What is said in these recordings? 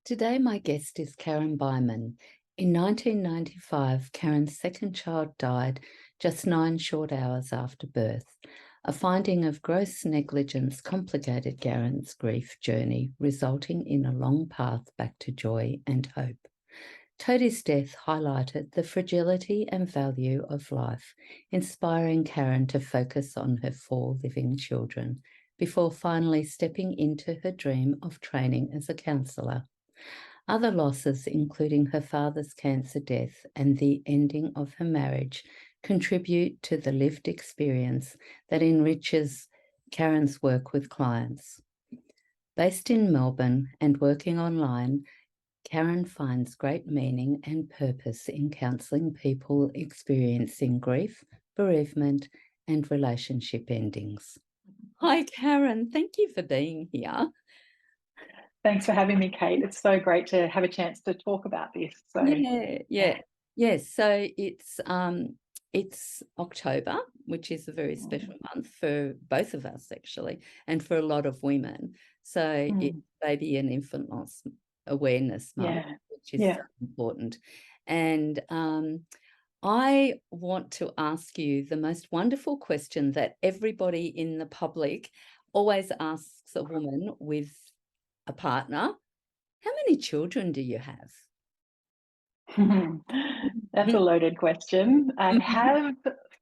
Today, my guest is Karen Bieman. In 1995, Karen's second child died just 9 short hours after birth. A finding of gross negligence complicated Karen's grief journey, resulting in a long path back to joy and hope. Toadie's death highlighted the fragility and value of life, inspiring Karen to focus on her 4 living children before finally stepping into her dream of training as a counsellor. Other losses, including her father's cancer death and the ending of her marriage, contribute to the lived experience that enriches Karen's work with clients. Based in Melbourne and working online, Karen finds great meaning and purpose in counselling people experiencing grief, bereavement, and relationship endings. Hi, Karen. Thank you for being here. Thanks for having me, Kate. It's so great to have a chance to talk about this. So Yes. So it's October, which is a very special month for both of us, actually, and for a lot of women. So it's Baby and Infant Loss Awareness Month, which is so important. And I want to ask you the most wonderful question that everybody in the public always asks a woman with a partner. How many children do you have? That's a loaded question. I have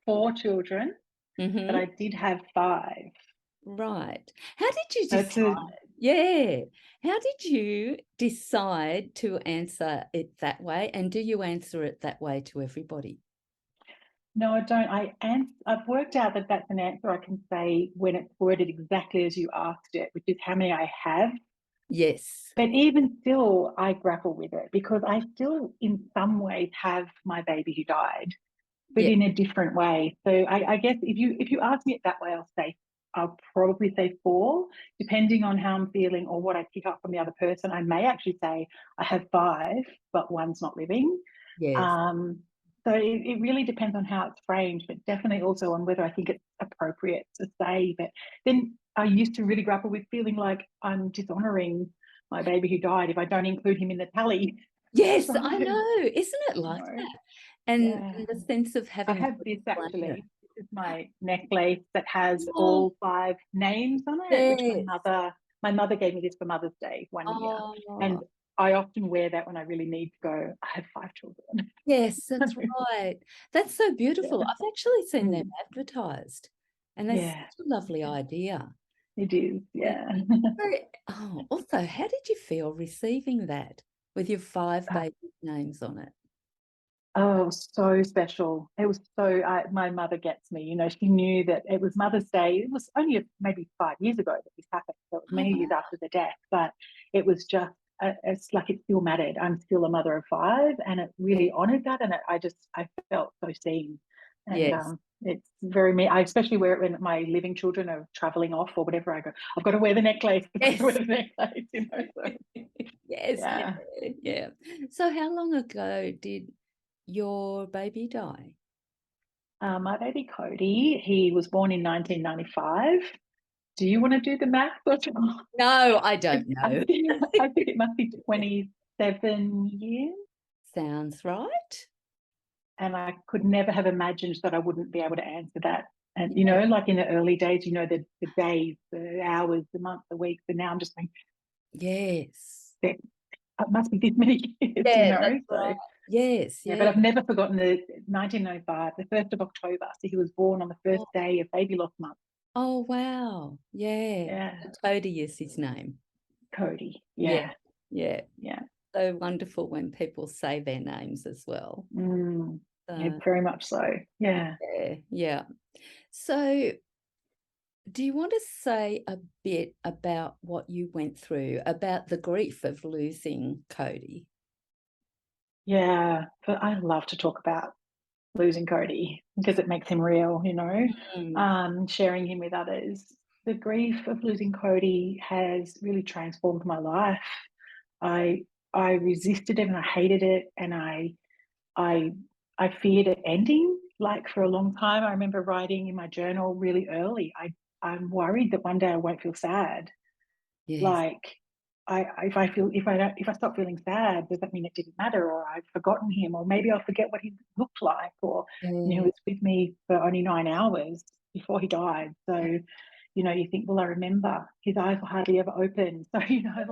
4 children, but I did have 5. Right. How did you decide? How did you decide to answer it that way? And do you answer it that way to everybody? No, I don't. I've worked out that that's an answer I can say when it's worded exactly as you asked it, which is how many I have. Yes. But even still, I grapple with it because I still, in some ways, have my baby who died, but in a different way. So I guess if you ask me it that way, I'll probably say 4, depending on how I'm feeling or what I pick up from the other person. I may actually say I have 5, but one's not living. Yes. So it really depends on how it's framed, but definitely also on whether I think it's appropriate to say. But then I used to really grapple with feeling like I'm dishonoring my baby who died if I don't include him in the tally. Yes, I know. Isn't it like that? And the sense of having... I have this actually. This is my necklace that has all 5 names on it, which my mother gave me this for Mother's Day one year. And I often wear that when I really need to go, I have 5 children. Yes, that's right. That's so beautiful. I've actually seen them advertised, and that's such a lovely idea. It is, Also, how did you feel receiving that with your 5 baby names on it? Oh, it was so special. It was so, my mother gets me, she knew that it was Mother's Day. It was only maybe 5 years ago that this happened. So it was many years after the death, but it was just, it's like it still mattered. I'm still a mother of 5 and it really honored that. And I felt so seen. And it's very me. I especially wear it when my living children are traveling off or whatever. I go, I've got to wear the necklace. So how long ago did your baby die? My baby Cody, he was born in 1995. Do you want to do the math? No, I don't know. I think it must be 27 years. Sounds right. And I could never have imagined that I wouldn't be able to answer that. And, like in the early days, the days, the hours, the months, the weeks, and now I'm just going, yes. It must be this many years, That's right. Yes. But I've never forgotten the 1995, the 1st of October. So he was born on the first day of baby loss month. Oh, wow. Yeah. Cody is his name. Cody. Yeah. So wonderful when people say their names as well. Very much so. Yeah. So do you want to say a bit about what you went through, about the grief of losing Cody? Yeah, but I love to talk about losing Cody because it makes him real, sharing him with others. The grief of losing Cody has really transformed my life. I resisted it and I hated it and I feared it ending. Like for a long time, I remember writing in my journal really early. I'm worried that one day I won't feel sad. Yes. Like if I stop feeling sad, does that mean it didn't matter, or I've forgotten him, or maybe I'll forget what he looked like, or he was with me for only 9 hours before he died. So, you think, well, I remember his eyes were hardly ever open. So,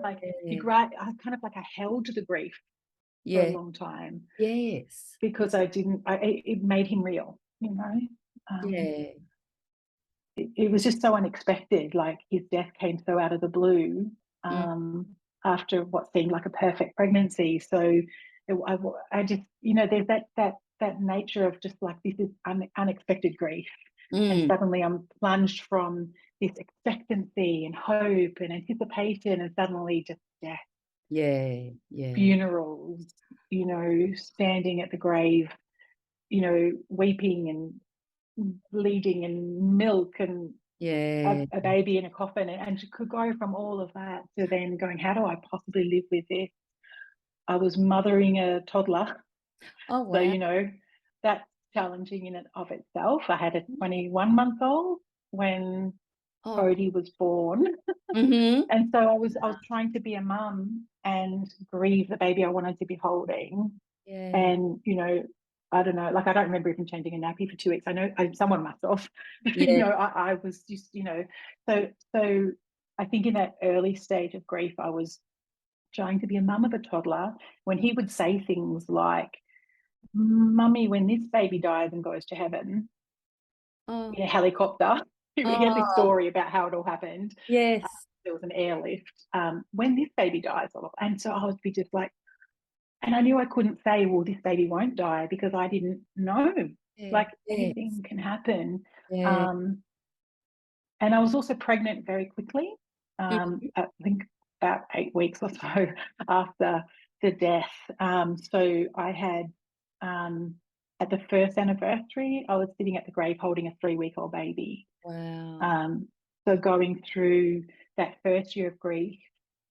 like I held the grief for a Yeah. long time Yes. because it made him real, Yeah. it was just so unexpected. Like his death came so out of the blue Mm. after what seemed like a perfect pregnancy. So I just, there's that nature of just like this is unexpected grief, and Mm. suddenly I'm plunged from this expectancy and hope and anticipation, and suddenly just death, Yeah. Yeah. funerals, standing at the grave, weeping and bleeding and milk and Yeah. a baby in a coffin, and she could go from all of that to then going, how do I possibly live with this? I was mothering a toddler. Oh, So, wow. that's challenging in and of itself. I had a 21-month-old when Oh. Cody was born. Mm-hmm. And so I was trying to be a mum and grieve the baby I wanted to be holding. Yeah. And, I don't know, like I don't remember even changing a nappy for 2 weeks. I know someone must have. Yeah. I was just, so I think in that early stage of grief, I was trying to be a mum of a toddler when he would say things like, Mummy, when this baby dies and goes to heaven Oh. in a helicopter, he had this Oh. story about how it all happened. Yes. There was an airlift. When this baby dies, and so I would be just like, and I knew I couldn't say, well, this baby won't die because I didn't know. Yeah. Like Yes. anything can happen. Yeah. Um, and I was also pregnant very quickly. Mhm. I think about 8 weeks or so after the death. So I had, at the first anniversary, I was sitting at the grave holding a 3-week-old baby. Wow. So going through that first year of grief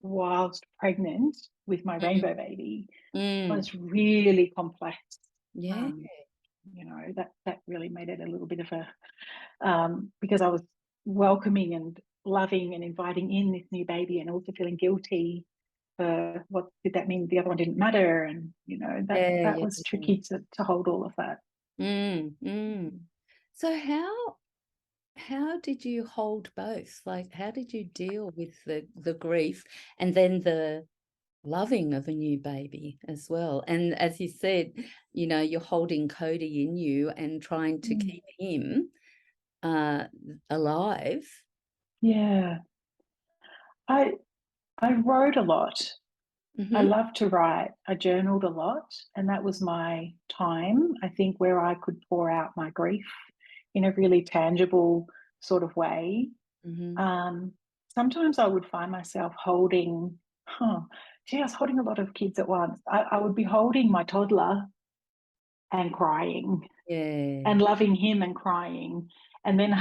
whilst pregnant with my Mm. rainbow baby Mm. was really complex. Yeah. Um, that really made it a little bit of a, because I was welcoming and loving and inviting in this new baby, and also feeling guilty for what did that mean the other one didn't matter, and Yeah. that Yeah. was tricky to hold all of that. Mm. Mm. So how did you hold both? Like, how did you deal with the grief and then the loving of a new baby as well? And as you said, you're holding Cody in you and trying to Mm. keep him uh, alive. Yeah, I I wrote a lot. I Mm-hmm. love to write. I journaled a lot, and that was my time, I think, where I could pour out my grief in a really tangible sort of way. Mm-hmm. Um, Sometimes I would find myself holding, I was holding a lot of kids at once. I would be holding my toddler and crying, Yeah. and loving him and crying. And then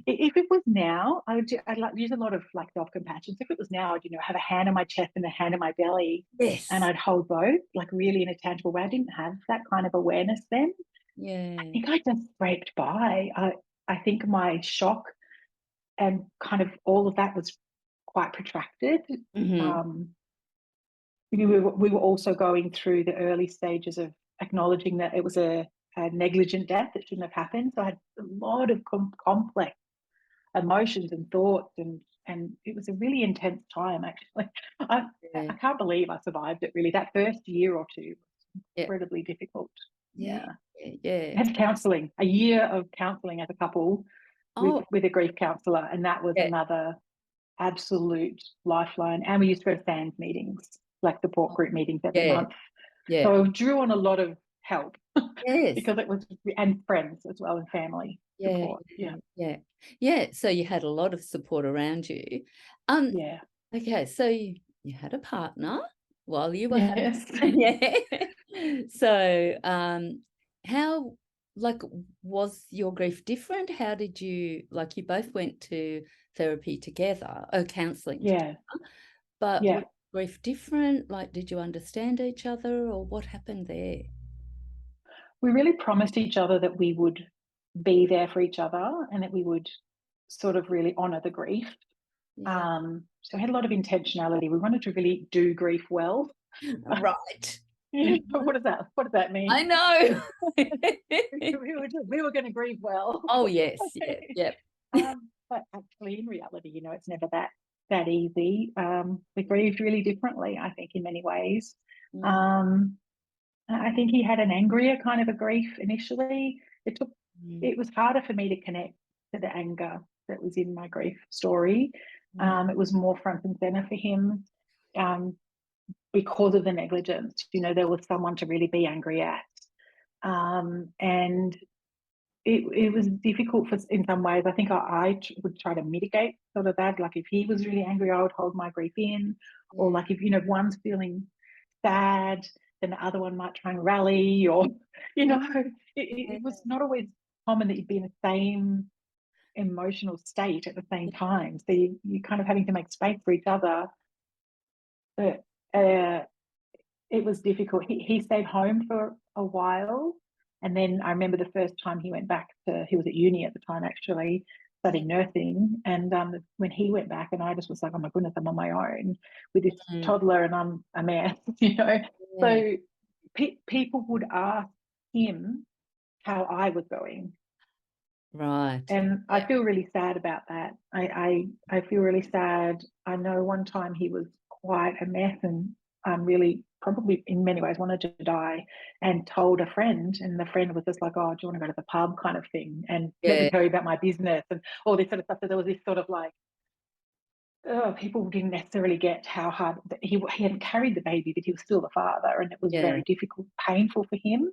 if it was now, I'd like use a lot of like self-compassion. So if it was now, I'd, have a hand on my chest and a hand on my belly, and Yes. I'd hold both, like really in a tangible way. I didn't have that kind of awareness then. I Yeah. think I just scraped by. I think my shock and kind of all of that was quite protracted. Mm-hmm. Um, we were also going through the early stages of acknowledging that it was a negligent death that shouldn't have happened. So I had a lot of complex emotions and thoughts, and it was a really intense time actually. I Yeah. can't believe I survived it really. That first year or two was Yeah. incredibly difficult. Yeah. Yeah. Yeah. Yeah. And counselling, a year of counselling as a couple with Oh, a grief counsellor, and that was yeah. another absolute lifeline. And we used to go to SANS meetings, like support Oh, group meetings every yeah. month. Yeah. So I drew on a lot of help Yes. because it was, and friends as well, and family Yeah. support. Yeah. Yeah. Yeah. Yeah. So you had a lot of support around you. Um, Yeah. okay, so you had a partner while you were having Yes. yeah. So how like was your grief different? How did you like you both went to therapy together, counselling Yeah. together, but was Yeah. grief different? Like did you understand each other or what happened there? We really promised each other that we would be there for each other, and that we would sort of really honour the grief. Yeah. so we had a lot of intentionality. We wanted to really do grief well. Right. What does that I mean? know. We were going to grieve well. Oh, yes. Yeah. Yep. But actually, in reality, it's never that easy. We grieved really differently, I think, in many ways. Mm, Um, I think he had an angrier kind of a grief initially. mm, It was harder for me to connect to the anger that was in my grief story. mm, It was more front and center for him, because of the negligence. There was someone to really be angry at. And it was difficult in some ways. I think I would try to mitigate sort of that. Like if he was really angry, I would hold my grief in. Or yeah. like if, one's feeling sad, then the other one might try and rally, or, Yeah. it was not always common that you'd be in the same emotional state at the same time. So you kind of having to make space for each other. But it was difficult. He stayed home for a while. And then I remember the first time he went back he was at uni at the time, actually, Yeah. studying nursing. And when he went back, and I just was like, oh my goodness, I'm on my own with this Mm, toddler and I'm a mess, yeah. So people would ask him how I was going. Right. And I Yeah. feel really sad about that. I feel really sad. I know one time he was quite a mess and really probably in many ways wanted to die, and told a friend, and the friend was just like, oh, do you want to go to the pub kind of thing, and let me Yeah. tell you about my business and all this sort of stuff. So there was this sort of like, people didn't necessarily get how hard he hadn't carried the baby, but he was still the father, and it was Yeah. very difficult, painful for him.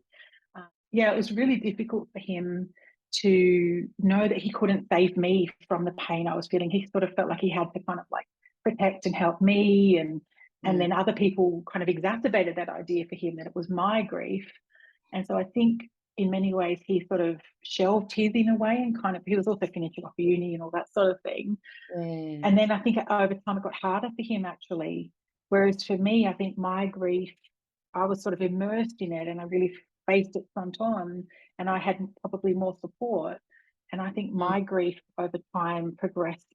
Yeah, it was really difficult for him to know that he couldn't save me from the pain I was feeling. He sort of felt like he had to kind of like protect and help me, and Mm, then other people kind of exacerbated that idea for him that it was my grief. And so I think in many ways he sort of shelved his in a way, and kind of he was also finishing off uni and all that sort of thing. yeah. And then I think over time it got harder for him actually. Whereas for me, I think my grief, I was sort of immersed in it and I really faced it front on, and I had probably more support. And I think Mm, my grief over time progressed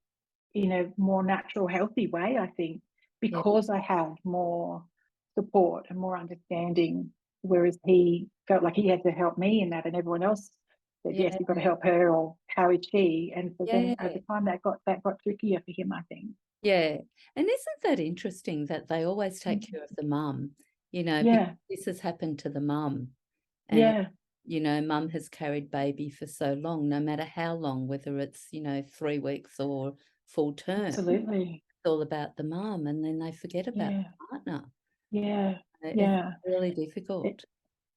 in a more natural, healthy way, I think, yeah. because I had more support and more understanding. Whereas he felt like he had to help me in that, and everyone else said, yes, Yeah. you've got to help her, or how is she? And so then Yeah. over time that got trickier for him, I think. Yeah. And isn't that interesting that they always take Mm. care of the mum, because Yeah, this has happened to the mum. And, yeah, mum has carried baby for so long, no matter how long, whether it's, 3 weeks or full term, it's absolutely. all about the mum. And then they forget about Yeah, the partner. yeah, It's yeah. really It, difficult.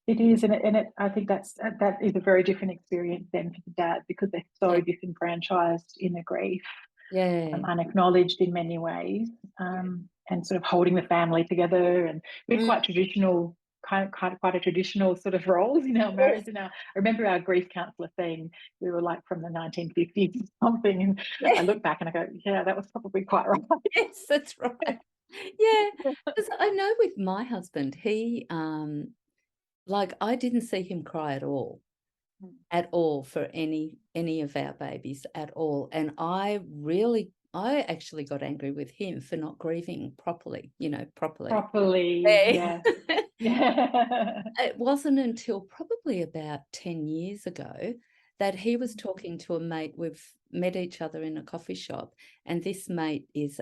it is, and I think that is a very different experience then for the dad, because they're so Yeah. disenfranchised in their grief, Yeah. unacknowledged in many ways, and sort of holding the family together. And we had Mm, quite traditional, quite a traditional sort of roles in our yes. marriage. And I remember our grief counsellor saying we were like from the 1950s or something. And I Yeah. look back and I go, yeah, that was probably quite right. Yes, that's right. Yeah. Because I know with my husband, he, like, I didn't see him cry at all for any of our babies at all. And I actually got angry with him for not grieving properly, properly. Properly, Yeah. yeah, yeah. It wasn't until probably about 10 years ago that he was talking to a mate. We've met each other in a coffee shop, and this mate is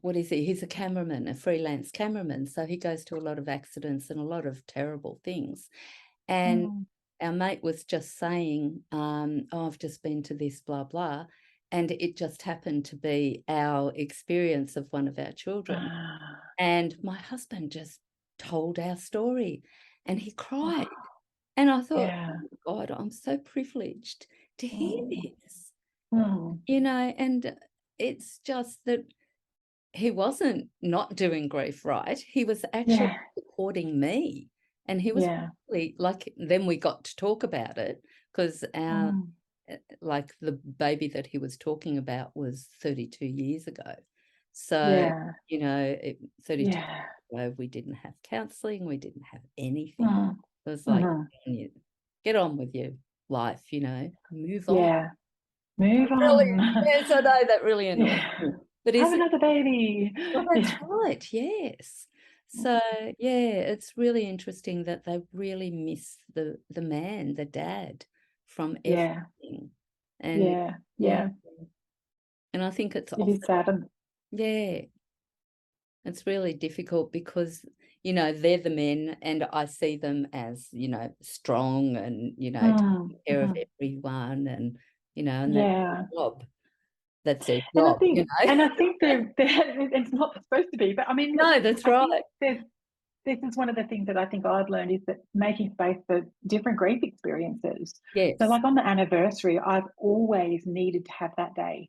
what is he? He's a cameraman, a freelance cameraman. So he goes to a lot of accidents and a lot of terrible things. And Mm. our mate was just saying, oh, I've just been to this, blah, blah. And it just happened to be our experience of one of our children. Ah, And my husband just told our story and he oh, cried. And I thought, oh yeah. my God, I'm so privileged to hear Mm, this, mm, and it's just that he wasn't not doing grief right. He was actually yeah, supporting me. And he was yeah. really like, then we got to talk about it because Mm, like the baby that he was talking about was 32 years ago. So, yeah, 32 years yeah. ago, we didn't have counselling, we didn't have anything. Mm, It was like, mhm, get on with your life, move on. yeah. Move Really, on. yes, I know that really annoys Yeah. me. But Have is it? another baby. Well, that's Yeah. right. Yes. So yeah, it's really interesting that they really miss the man, the dad, from Yeah. everything. And Yeah. yeah, Yeah. and I think it's It is often, sad. And yeah, it's really difficult because, they're the men and I see them as, strong and, taking care of mhm. everyone and that's Yeah. their job. That's their And I job, think, it's not supposed to be, but I mean, look, No, that's I think right. this is one of the things that I think I've learned is that making space for different grief experiences. So, Yes. like on the anniversary, I've always needed to have that day.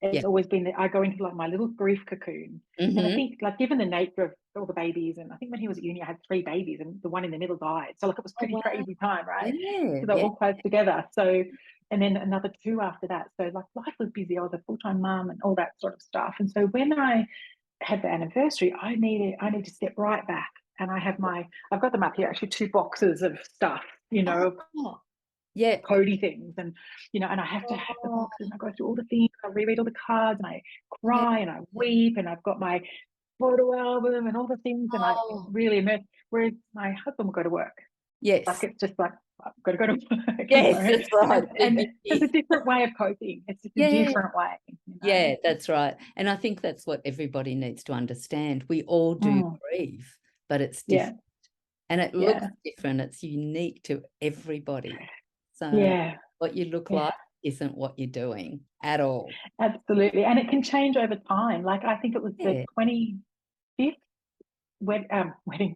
Yeah. It's always been that I go into like my little grief cocoon. And I Mm-hmm. think, like, given the nature of all the babies, and I think when he was at uni, I had 3 babies, and the one in the middle died. So, like, it was Oh, pretty wow. crazy time, right? Yeah. Because they're Yeah. all close together. So, and then another 2 after that. So, like, life was busy. I was a full time mum and all that sort of stuff. And so, when I had the anniversary, I need to step right back. And I've got them up here actually, 2 boxes of stuff, of Oh, yeah. Cody things, and I have to have the Oh, boxes and I go through all the things, I reread all the cards and I yeah. cry and I weep and I've got my photo album and all the things and I Oh, really immerse. Whereas my husband will go to work. Like yes. it's just like I've got to go to work, Yes, that's right. and it's a different way of coping. It's just a Yeah. different way, Yeah, that's right. And I think that's what everybody needs to understand. We all do Mm, grieve, but it's yeah, different. And it looks yeah, different. It's unique to everybody. So yeah, what you look yeah. like isn't what you're doing at all. Absolutely. And it can change over time. Like I think it was the Yeah. 25th wedding,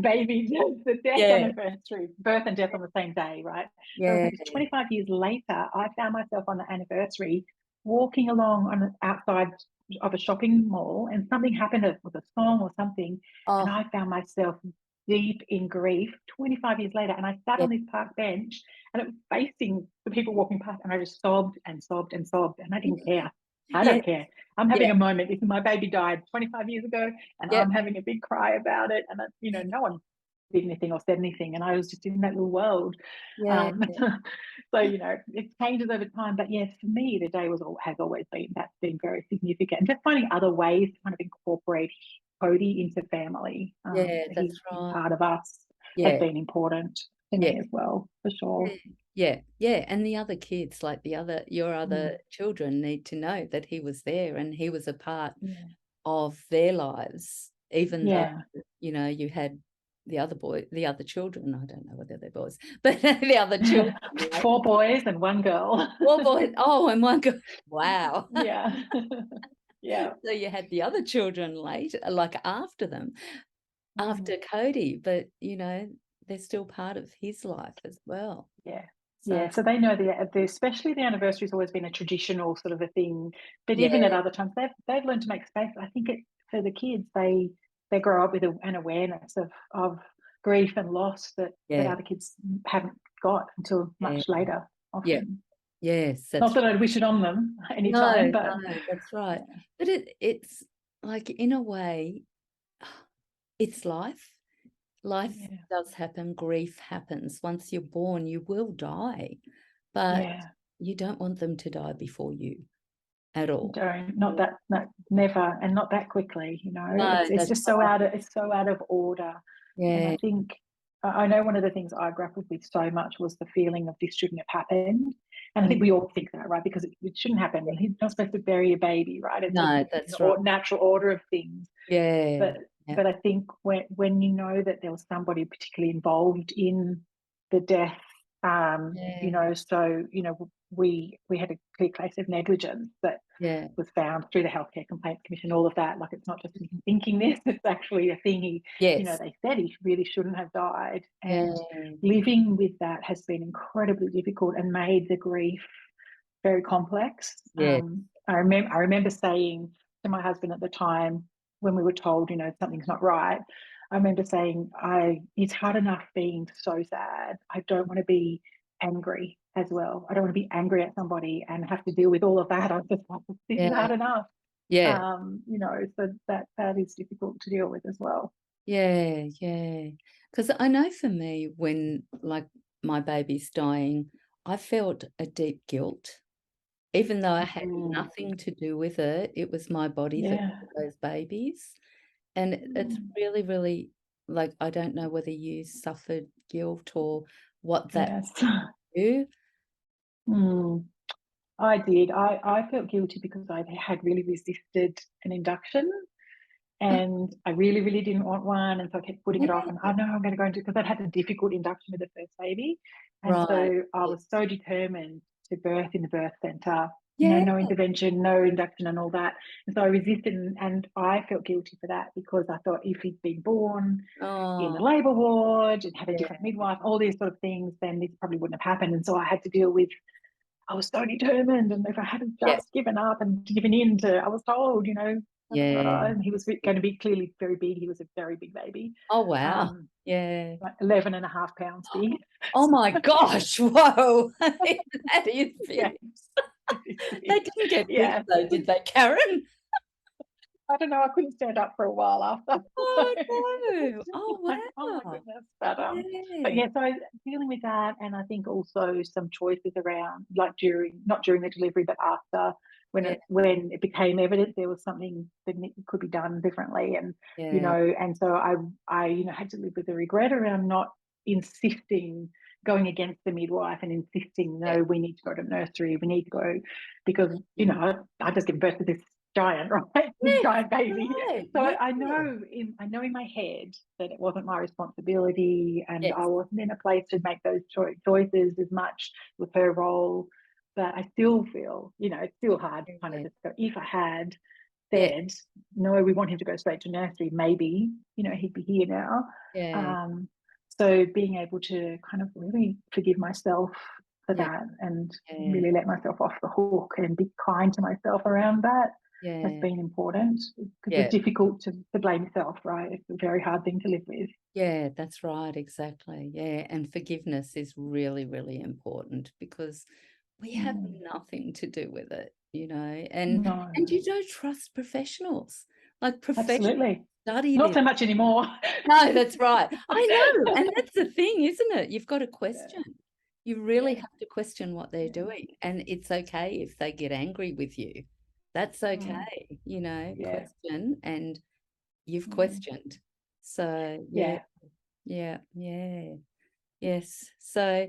baby, the death Yeah. anniversary, birth and death on the same day, right? So Yeah. it was 25 years later, I found myself on the anniversary walking along on the outside of a shopping mall and something happened with a song or something. And Oh, I found myself deep in grief 25 years later. And I sat yeah. on this park bench and it was facing the people walking past and I just sobbed and sobbed and sobbed and I didn't care. I Yeah. don't care. I'm having Yeah. a moment. If my baby died 25 years ago and Yeah. I'm having a big cry about it, and no one did anything or said anything, and I was just in that little world. Yeah. Um, so it changes over time, but yes, for me, the day has always been that's been very significant. And just finding other ways to kind of incorporate Cody into family, Yeah, so that's he's right. part of us, has Yeah. been important to Yeah. me as well, for sure. Yeah, yeah, and the other kids, like your Mm, other children need to know that he was there and he was a part yeah, of their lives, even though, yeah. you had the other children, I don't know whether they're boys, but the other children, 4 boys and 1 girl. 4 boys, oh, and 1 girl. Wow. Yeah, yeah. So you had the other children later, like after them, Mm. after Cody, but, they're still part of his life as well. Yeah. So, Yeah. So they know especially the anniversary has always been a traditional sort of a thing. But yeah, even at other times, they've learned to make space. I think for the kids, they grow up with an awareness of grief and loss that yeah, other kids haven't got until yeah, much later, yeah. often. Yes, Not that's that I'd wish it on them anytime, no, but no, that's right. yeah. But it's like, in a way, it's life. Life Yeah. does happen, grief happens. Once you're born, you will die, but Yeah. you don't want them to die before you at all. Don't, not that, no, never, and not that quickly. No, It's that's just so right. out of order. And I Yeah, think I know one of the things I grappled with so much was the feeling of this shouldn't have happened. And I mm, think we all think that, right? Because it shouldn't happen. He's not supposed to bury a baby, right? It's no, in that's right. the natural order of things. Yeah, But yeah, I think when you know that there was somebody particularly involved in the death, yeah, so we had a clear case of negligence that yeah, was found through the Healthcare Complaints Commission, all of that. Like it's not just me thinking this, it's actually a thing. yes, They said he really shouldn't have died. yeah, And living with that has been incredibly difficult and made the grief very complex. yeah, I remember saying to my husband at the time when we were told, something's not right. I remember saying, it's hard enough being so sad. I don't want to be angry as well. I don't want to be angry at somebody and have to deal with all of that. I was just like, this is yeah, hard enough. yeah, So that is difficult to deal with as well. yeah, yeah. Because I know for me, when like my baby's dying, I felt a deep guilt. even though I had nothing to do with it, it was my body that Yeah. made those babies. And it's really, really, like, I don't know whether you suffered guilt or what that Yes. do. I did. I felt guilty because I had really resisted an induction, Oh, and I really, really didn't want one. And so I kept putting it off. yeah, And I know I'm going to go into, because I'd had a difficult induction with the first baby. And right. so I Yeah. was so determined to birth in the birth centre, Yeah. no intervention, no induction and all that. And so I resisted, and I felt guilty for that, because I thought if he'd been born in the Oh, labour ward and had a yeah. different midwife, all these sort of things, then this probably wouldn't have happened. And so I had to deal with, I was so determined, and if I hadn't Yeah. just given up and given in to, I was told, Yeah. and he was going to be clearly very big. He was a very big baby, Oh, wow. um, Yeah. like 11.5 pounds big. Oh my gosh. Whoa. That is Yeah, big. it is They big. didn't get big Yeah, though, did they, Karen? I don't know. I couldn't stand up for a while after. Oh no. Oh Oh my wow. goodness. But Yeah. yeah, so dealing with that, and I think also some choices around, like not during the delivery, but after, Yeah. when it became evident there was something that could be done differently, and Yeah. and so I had to live with the regret around not insisting, going against the midwife and insisting, Yeah. no, we need to go to nursery, we need to go, because I just gave birth to this giant, right? This Yes, giant baby. right. So Yeah. I know in my head that it wasn't my responsibility, and I Yes. wasn't in a place to make those choices as much with her role. But I still feel, it's still hard to kind of Yeah. just go, if I had Yeah. said, no, we want him to go straight to nursery, maybe, he'd be here now. Yeah. Um, so being able to kind of really forgive myself for Yeah. that, and Yeah. really let myself off the hook and be kind to myself around that, has Yeah. been important, because Yeah. it's difficult to blame yourself, right? It's a very hard thing to live with. Yeah, that's right, exactly. Yeah, and forgiveness is really, really important because we have nothing to do with it, and No, you don't trust professionals. Like professionals absolutely. study Not this. so much anymore. No, that's right. I know, and that's the thing, isn't it? You've got to Yeah, question. You really yeah, have to question what they're yeah. doing, and it's okay if they get angry with you. That's Mm, okay, yeah. question, and you've Mm, questioned. So, yeah. yeah. Yeah, yeah, yes. So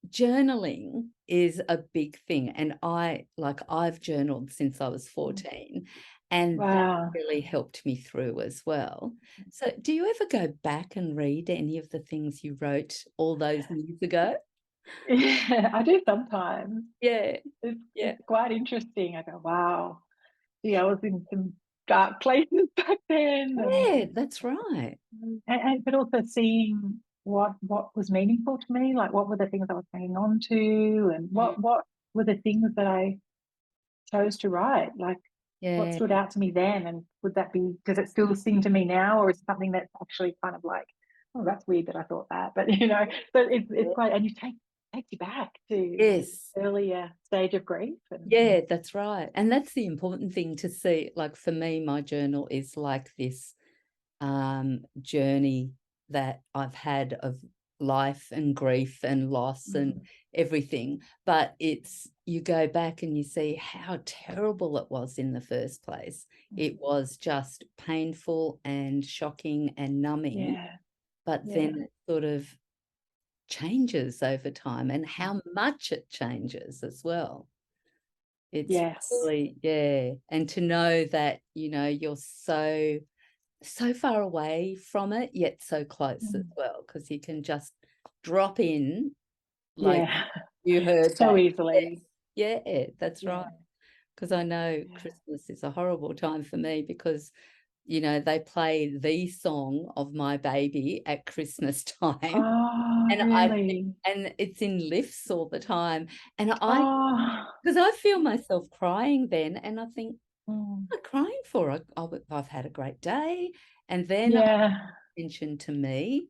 journaling is a big thing, and I've journaled since I was 14, and that Wow. really helped me through as well. So, do you ever go back and read any of the things you wrote all those years ago? Yeah, I do sometimes. Yeah, It's yeah, quite interesting. I go, wow, yeah, I was in some dark places back then, yeah. That's right. but also seeing what was meaningful to me, like what were the things I was hanging on to, and Mm, what were the things that I chose to write, like what yeah, stood out to me then, and does it still sing to me now, or is it something that's actually kind of like, oh, that's weird that I thought that, but so it's yeah. quite, and you takes you back to Yes. earlier stage of grief, and Yeah, that's right. And that's the important thing to see. Like for me, my journal is like this journey that I've had of life and grief and loss and everything. But you go back and you see how terrible it was in the first place. It was just painful and shocking and numbing, yeah, but yeah, then it sort of changes over time and how much it changes as well. It's yes, really, yeah. And to know that, you're so far away from it, yet so close as well, because you can just drop in, like yeah, you heard so that. easily, Yes, yeah, that's right. yeah, Because I know yeah. Christmas is a horrible time for me because, they play the song of my baby at Christmas time. Oh, And really? and it's in lifts all the time. And Oh, because I feel myself crying then, and I think, mm, what am I crying for? I've had a great day. And then I yeah, attention to me,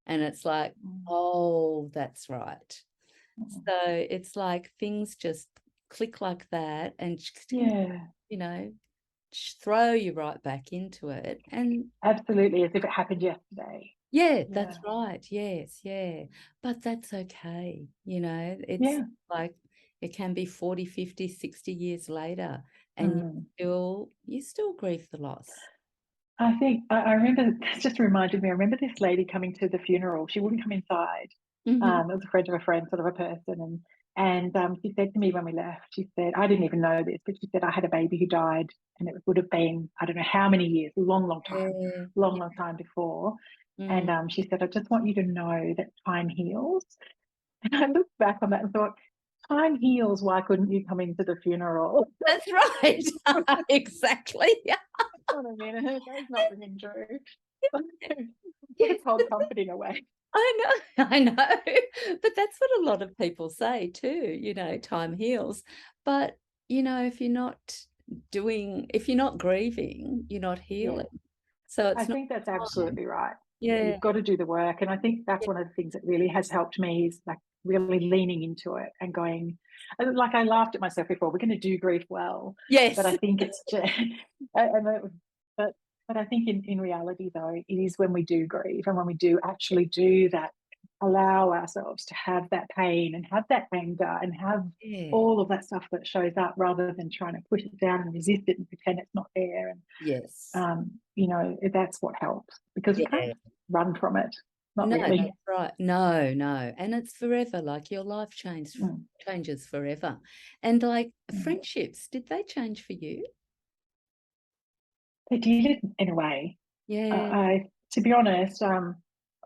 and it's like, mm, oh, that's right. mm, So it's like things just click like that and yeah, you know throw you right back into it. And absolutely, as if it happened yesterday. yeah, Yeah, that's right. Yes, yeah. But that's okay. It's yeah, like it can be 40, 50, 60 years later, and you still grieve the loss. I think I remember, this just reminded me, I remember this lady coming to the funeral. She wouldn't come inside. It was a friend of a friend, sort of a person. And she said to me when we left, she said, I didn't even know this, but she said, I had a baby who died, and it would have been, I don't know how many years, long time before. And she said, I just want you to know that time heals. And I looked back on that and thought, time heals, why couldn't you come into the funeral? That's right. Exactly. What a minute, that's not ringing true. It's cold comforting away. I know, but that's what a lot of people say too, time heals. But, if you're not grieving, you're not healing. Yeah. So it's I think that's absolutely right. Yeah. You've got to do the work. And I think that's one of the things that really has helped me, is like really leaning into it and going, like, I laughed at myself before, we're going to do grief well. Yes. But I think it's just, but I think in reality, though, it is when we do grieve and when we do actually do that, allow ourselves to have that pain and have that anger and have all of that stuff that shows up, rather than trying to push it down and resist it and pretend it's not there. And yes, that's what helps, because you can't run from it. Not really. That's right. No, and it's forever. Like, your life changes forever. And like friendships, did they change for you? They did, in a way. Yeah. To be honest, I'm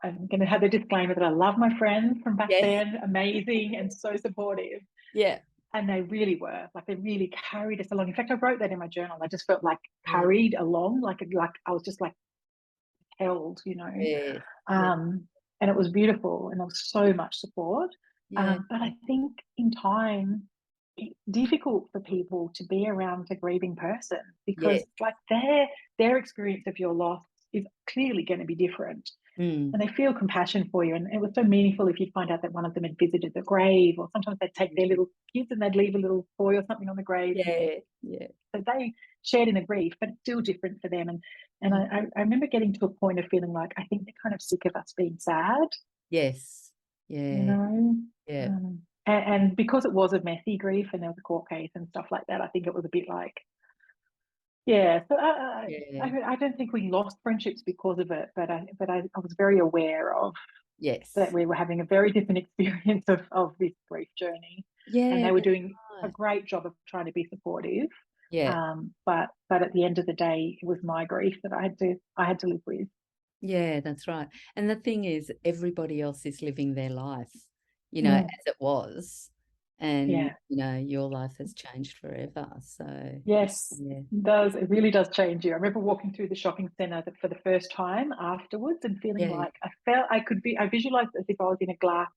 going to have the disclaimer that I love my friends from back then, amazing and so supportive. Yeah. And they really were, like, they really carried us along. In fact, I wrote that in my journal. I just felt like carried along, like I was just like held, Yeah. and it was beautiful, and there was so much support. Yeah. But I think in time, it's difficult for people to be around a grieving person, because like their experience of your loss is clearly going to be different. And they feel compassion for you. And it was so meaningful if you find out that one of them had visited the grave, or sometimes they'd take their little kids and they'd leave a little toy or something on the grave. So they shared in the grief, but it's still different for them. And I remember getting to a point of feeling like, I think they're kind of sick of us being sad. Yes. Yeah. And because it was a messy grief and there was a court case and stuff like that, I think it was a bit like, so I don't think we lost friendships because of it, but I was very aware of that we were having a very different experience of this grief journey. And they were doing a great job of trying to be supportive. But at the end of the day, it was my grief that I had to live with. Yeah, that's right. And the thing is, everybody else is living their life, as it was. And, your life has changed forever. So, yes, it does. It really does change you. I remember walking through the shopping centre for the first time afterwards and feeling like I visualised as if I was in a glass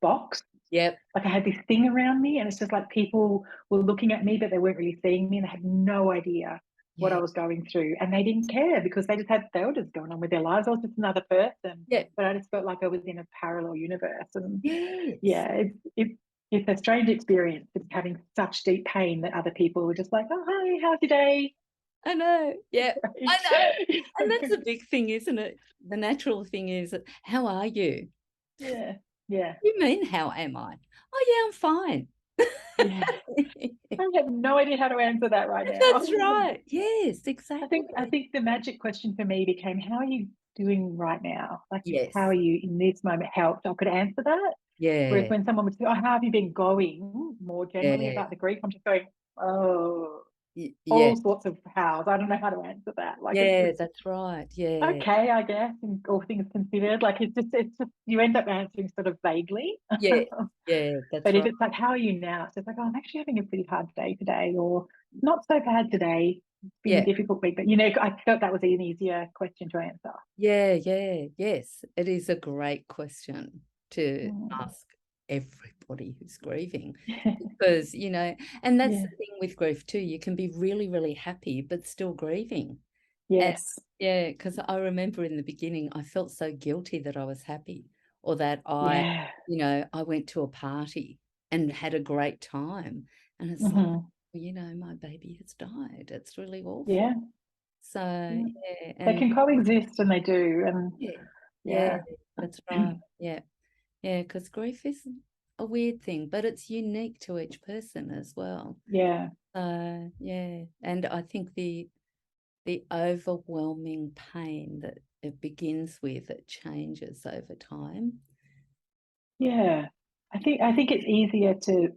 box. Yep. Like, I had this thing around me, and it's just like people were looking at me, but they weren't really seeing me, and I had no idea what I was going through. And they didn't care, because they were just going on with their lives. I was just another person. But I just felt like I was in a parallel universe. And it's a strange experience, of having such deep pain that other people were just like, oh, hi, how's your day? I know. Yeah. I know. And that's a big thing, isn't it? The natural thing is, how are you? Yeah. You mean, how am I? Oh, yeah, I'm fine. I have no idea how to answer that right now. That's right. Yes, exactly. I think the magic question for me became, how are you doing right now? Like, how are you in this moment? How I could answer that. Whereas when someone would say, oh, how have you been going, more generally about the grief, I'm just going, oh, all sorts of hows. I don't know how to answer that. Like, that's right. Yeah. Okay, I guess, and all things considered, like, it's just you end up answering sort of vaguely. That's but if it's like, how are you now? It's just like, oh, I'm actually having a pretty hard day today, or not so bad today. It's been a difficult week, but I felt that was an easier question to answer. Yes, it is a great question to ask everybody who's grieving, because and that's the thing with grief too. You can be really, really happy but still grieving. Yes. Because I remember in the beginning I felt so guilty that I was happy, or that I went to a party and had a great time, and it's like, my baby has died. It's really awful. So they can coexist, and they do. And that's right. Because grief a weird thing, but it's unique to each person as well. Yeah. Yeah, and I think the overwhelming pain that it begins with, it changes over time. Yeah. I think it's easier to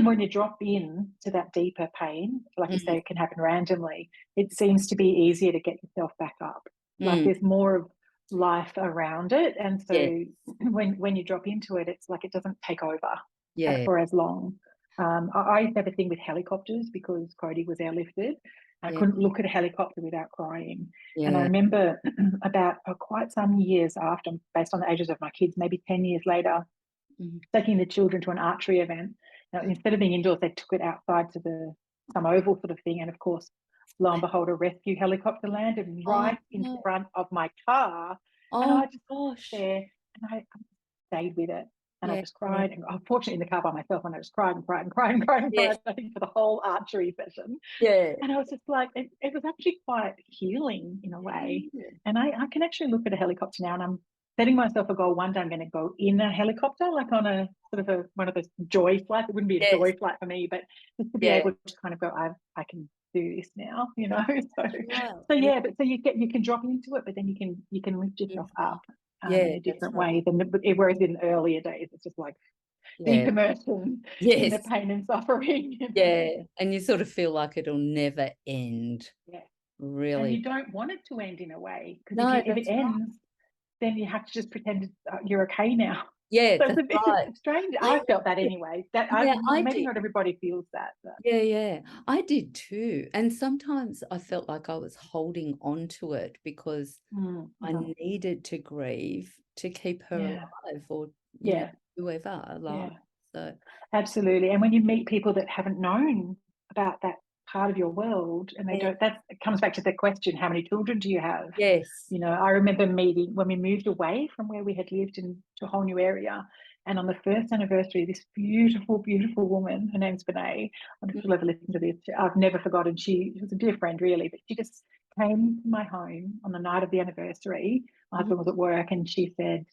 when you drop in to that deeper pain, like you say, it can happen randomly. It seems to be easier to get yourself back up. Like there's more of life around it. And so Yes. when you drop into it, it's like it doesn't take over Yeah. for as long. I used to have a thing with helicopters because Cody was airlifted. I Yeah. couldn't look at a helicopter without crying. And I Yeah. remember about quite some years after, based on the ages of my kids, maybe 10 years later, taking the children to an archery event. Now, instead of being indoors, they took it outside to some oval sort of thing. And of course, lo and behold, a rescue helicopter landed Oh, right in no. front of my car. And Oh I just gosh. there and I stayed with it. And I Yeah. just cried. And unfortunately, in the car by myself, and I just cried and cried and cried and cried and Yes. cried, I think, for the whole archery session. Yeah. And I was just like, it was actually quite healing in a way. And I can actually look at a helicopter now and I'm setting myself a goal. One day I'm going to go in a helicopter, like on a sort of one of those joy flights. It wouldn't be a Yes. joy flight for me, but just to be Yeah. able to kind of go, I can do this now, you know. Right. So yeah, but so you can drop into it, but then you can lift yourself up Yeah, in a that's different right. way than whereas in earlier days it's just like deep Yeah. immersion in Yes. the pain and suffering. You know? Yeah. And you sort of feel like it'll never end. Yeah. And Really. you don't want it to end in a way because No, if it that's right. ends, then you have to just pretend you're okay now. Yeah, So that's it's right. strange. I I felt that anyway. That Yeah, I maybe did. not everybody feels that, but Yeah, I did too. And sometimes I felt like I was holding on to it because I needed to grieve to keep her yeah, alive, or, yeah, whoever alive. yeah, So, absolutely. And when you meet people that haven't known about that part of your world, and they yeah. don't, that it comes back to the question: how many children do you have? Yes. You know, I remember meeting when we moved away from where we had lived into a whole new area. And on the first anniversary, this beautiful, beautiful woman, her name's Benet. I don't know if you'll ever listen to this. I've never forgotten. She was a dear friend, really, but she just came to my home on the night of the anniversary. My husband was at work, and she said,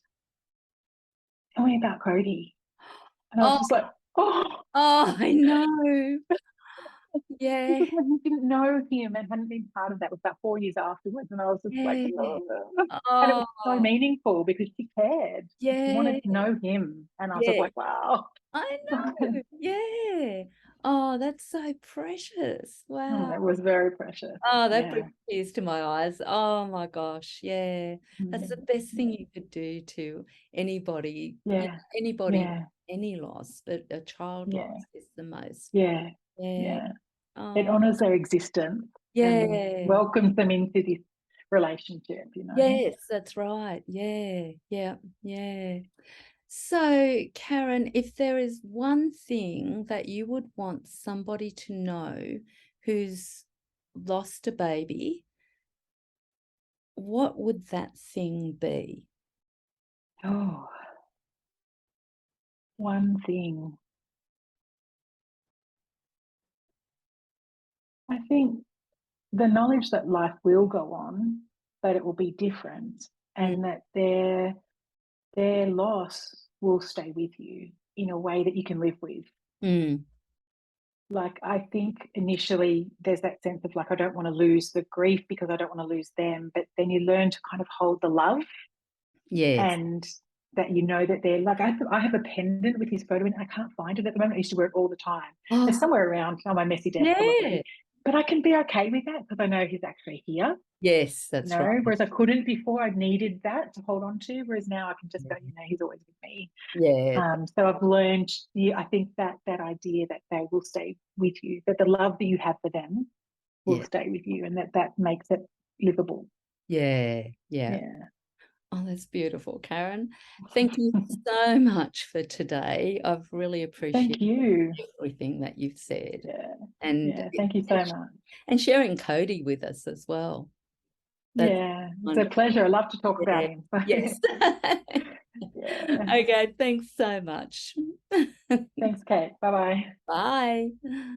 "Tell me about Cody." And I was Oh, just like, "Oh." oh, I know. Yeah. You didn't know him and hadn't been part of that. It was about 4 years afterwards. And I was just like, Yeah. oh. And it was so Oh, meaningful because she cared. She yeah. wanted to know him. And I was just Yeah. like, wow. I know. Yeah. Oh, that's so precious. Wow. It was very precious. Oh, that Yeah. brings tears to my eyes. Oh my gosh. Yeah. That's the best thing Yeah. you could do to anybody, Yeah. anybody, Yeah. any loss, but a child Yeah. loss is the most. Yeah. Yeah. Yeah. It Oh, honors their existence and yeah. welcomes them into this relationship, you know. Yes, that's right. Yeah. Yeah. Yeah. So, Karen, if there is one thing that you would want somebody to know who's lost a baby, what would that thing be? Oh, one thing. I think the knowledge that life will go on, but it will be different, Mm, and that their loss will stay with you in a way that you can live with. mm, Like I think initially there's that sense of like I don't want to lose the grief because I don't want to lose them, but then you learn to kind of hold the love yes. and that you know that they're like I have a pendant with his photo in it. I can't find it at the moment. I used to wear it all the time. It's Oh, somewhere around on my messy desk yeah. probably, but I can be okay with that because I know he's actually here. Yes, You that's right. know, whereas I couldn't before. I needed that to hold on to, whereas now I can just go, you know, he's always with me. Yeah. So I've learned, I think that idea that they will stay with you, that the love that you have for them will Yeah. stay with you, and that makes it livable. Yeah. Yeah. Yeah. Oh, that's beautiful, Karen. Thank you so much for today. I've really Thank appreciated you. everything that you've said, Yeah. and Yeah. Thank you so much. and sharing Cody with us as well. That's Yeah. It's a wonderful. pleasure. I love to talk about Yeah. him. Yes. Yeah. Okay, thanks so much. Thanks, Kate. Bye bye. Bye.